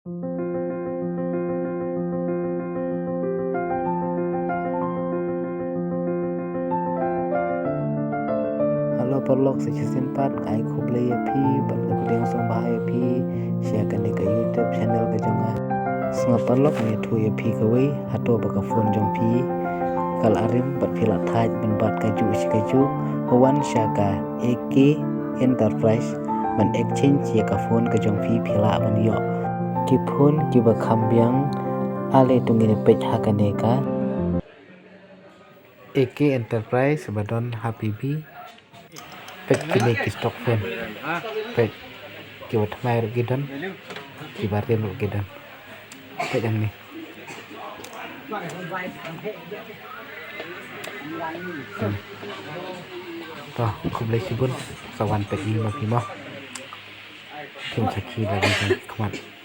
Halo perlok sesimpat kai kublai api ban kemudian song bahai api share kan ke YouTube channel ke jonga senga perlok me thu api kawai hato baka phone jong pi kal arim bat phila thaj ban bat kaju sikaju hawan shaka AK Enterprise ban exchange ye ka phone ke jong pi phila ban yo ki phone ki ba khambyang ale tungine pej hakane ka AK Enterprise badon habibi pek kini ki stock phone pek ki wat mai ru gidan ki barem ru gidan pek yang ni toh kublai sibun sawan pek ni ma pi mo kim sakhi lagi kan khamat